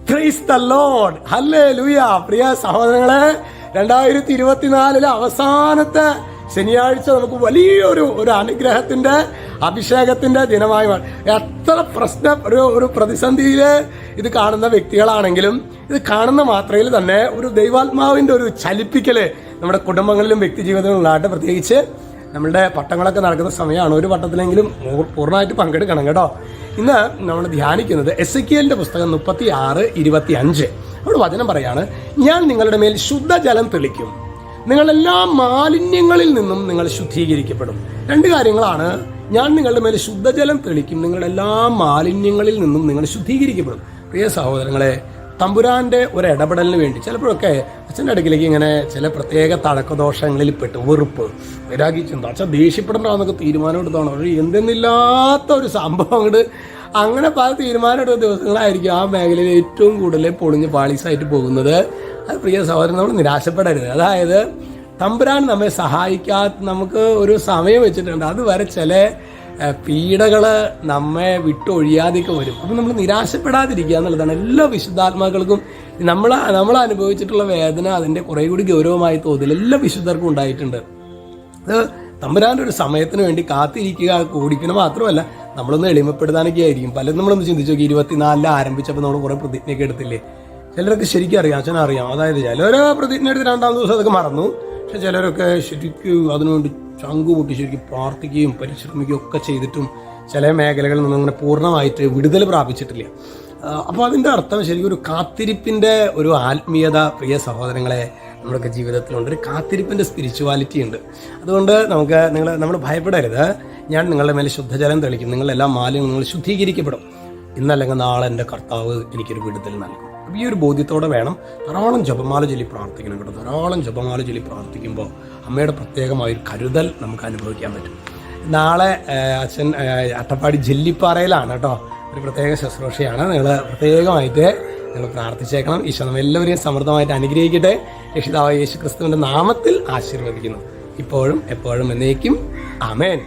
Price the lord, hallelujah. പ്രിയ സഹോദരങ്ങളെ, 2024 അവസാനത്തെ ശനിയാഴ്ച നമുക്ക് വലിയൊരു അനുഗ്രഹത്തിന്റെ അഭിഷേകത്തിന്റെ ദിനമായി മാറി. എത്ര ഒരു പ്രതിസന്ധിയിൽ ഇത് കാണുന്ന വ്യക്തികളാണെങ്കിലും ഇത് കാണുന്ന മാത്രയിൽ തന്നെ ഒരു ദൈവാത്മാവിന്റെ ഒരു ചലിപ്പിക്കല് നമ്മുടെ കുടുംബങ്ങളിലും വ്യക്തി ജീവിതങ്ങളിലായിട്ട്, പ്രത്യേകിച്ച് നമ്മളുടെ പട്ടങ്ങളൊക്കെ നടക്കുന്ന സമയമാണ്. ഒരു പട്ടത്തിലെങ്കിലും പൂർണ്ണമായിട്ട് പങ്കെടുക്കണം കേട്ടോ. ഇന്ന് നമ്മൾ ധ്യാനിക്കുന്നത് എസെക്കിയേലിന്റെ പുസ്തകം 36:25. അവിടെ വചനം പറയാണ്, ഞാൻ നിങ്ങളുടെ മേൽ ശുദ്ധജലം തെളിക്കും, നിങ്ങളെല്ലാ മാലിന്യങ്ങളിൽ നിന്നും നിങ്ങൾ ശുദ്ധീകരിക്കപ്പെടും. രണ്ട് കാര്യങ്ങളാണ്. ഞാൻ നിങ്ങളുടെ മേൽ ശുദ്ധജലം തെളിക്കും, നിങ്ങളുടെ എല്ലാ മാലിന്യങ്ങളിൽ നിന്നും നിങ്ങൾ ശുദ്ധീകരിക്കപ്പെടും. പ്രിയ സഹോദരങ്ങളെ, തമ്പുരാന്റെ ഒരു ഇടപെടലിന് വേണ്ടി ചിലപ്പോഴൊക്കെ അച്ഛൻ്റെ അടുക്കിലേക്ക് ഇങ്ങനെ ചില പ്രത്യേക തഴക്കദോഷങ്ങളിൽ പെട്ട് വെറുപ്പ്, വൈരാഗ്യം, അച്ഛൻ ദേഷ്യപ്പെടേണ്ടതെന്നൊക്കെ തീരുമാനം എടുത്തോണം. പക്ഷേ എന്തെന്നില്ലാത്ത ഒരു സംഭവം അങ്ങോട്ട് അങ്ങനെ പല തീരുമാനം എടുത്ത ദിവസങ്ങളായിരിക്കും ആ മേഖലയിൽ ഏറ്റവും കൂടുതൽ പൊളിഞ്ഞ് പാളീസായിട്ട് പോകുന്നത്. അത് പ്രിയ സഹോദരൻ, നമ്മൾ നിരാശപ്പെടരുത്. അതായത് തമ്പുരാൻ നമ്മെ സഹായിക്കാത്ത നമുക്ക് ഒരു സമയം വെച്ചിട്ടുണ്ട്. അതുവരെ ചില പീഡകള് നമ്മെ വിട്ടൊഴിയാതെയൊക്കെ വരും. അപ്പം നമ്മൾ നിരാശപ്പെടാതിരിക്കുക എന്നുള്ളതാണ്. എല്ലാ വിശുദ്ധാത്മാക്കൾക്കും നമ്മൾ അനുഭവിച്ചിട്ടുള്ള വേദന അതിൻ്റെ കുറേ കൂടി ഗൗരവമായി തോതിൽ എല്ലാ വിശുദ്ധർക്കും ഉണ്ടായിട്ടുണ്ട്. അത് തമ്പുരാൻ്റെ ഒരു സമയത്തിന് വേണ്ടി കാത്തിരിക്കുക കൂടി. പിന്നെ മാത്രമല്ല, നമ്മളൊന്ന് എളിമപ്പെടുത്താനൊക്കെ ആയിരിക്കും. പലരും നമ്മളൊന്ന് ചിന്തിച്ചു നോക്കി, 24 ആരംഭിച്ചപ്പോൾ നമ്മൾ കുറേ പ്രതിജ്ഞയൊക്കെ എടുത്തില്ലേ. ചിലരൊക്കെ ശരിക്കും അറിയാം, അച്ഛനറിയാം. അതായത് ചിലരോ പ്രതിജ്ഞ എടുത്ത് 2-ാം ദിവസം അതൊക്കെ മറന്നു. പക്ഷെ ചിലരൊക്കെ ശരിക്കും അതിനുവേണ്ടി ചങ്കുപൊട്ടി ശരിക്കും പ്രാർത്ഥിക്കുകയും പരിശ്രമിക്കുകയും ഒക്കെ ചെയ്തിട്ടും ചില മേഖലകളിൽ നിന്നും അങ്ങനെ പൂർണ്ണമായിട്ട് വിടുതൽ പ്രാപിച്ചിട്ടില്ല. അപ്പോൾ അതിൻ്റെ അർത്ഥം ശരിക്കും ഒരു കാത്തിരിപ്പിൻ്റെ ഒരു ആത്മീയത, പ്രിയ സഹോദരങ്ങളെ, നമ്മുടെയൊക്കെ ജീവിതത്തിലുണ്ട്. ഒരു കാത്തിരിപ്പിൻ്റെ സ്പിരിച്വാലിറ്റി ഉണ്ട്. അതുകൊണ്ട് നമ്മൾ ഭയപ്പെടരുത്. ഞാൻ നിങ്ങളുടെ മേലെ ശുദ്ധജലം തെളിക്കും, നിങ്ങളെല്ലാം മാലിന്യങ്ങളും നിങ്ങൾ ശുദ്ധീകരിക്കപ്പെടും. ഇന്നല്ലെങ്കിൽ നാളെ എൻ്റെ കർത്താവ് എനിക്കൊരു വിടുതൽ നൽകും. ഈ ഒരു ബോധ്യത്തോടെ വേണം ധാരാളം ജപമാല ചൊല്ലി പ്രാർത്ഥിക്കണം കേട്ടോ. ധാരാളം ജപമാല ചൊല്ലി പ്രാർത്ഥിക്കുമ്പോൾ അമ്മയുടെ പ്രത്യേകമായൊരു കരുതൽ നമുക്ക് അനുഭവിക്കാൻ പറ്റും. നാളെ അച്ഛൻ അട്ടപ്പാടി ജെല്ലിപ്പാറയിലാണ് കേട്ടോ. ഒരു പ്രത്യേക ശുശ്രൂഷയാണ്. നിങ്ങൾ പ്രത്യേകമായിട്ട് നിങ്ങൾ പ്രാർത്ഥിച്ചേക്കണം. ഈശോ നമ്മ എല്ലാവരെയും സമൃദ്ധമായിട്ട് അനുഗ്രഹിക്കട്ടെ. രക്ഷിതാവായ യേശു ക്രിസ്തുവിൻ്റെ നാമത്തിൽ ആശീർവദിക്കുന്നു, ഇപ്പോഴും എപ്പോഴും എന്നേക്കും. ആമേൻ.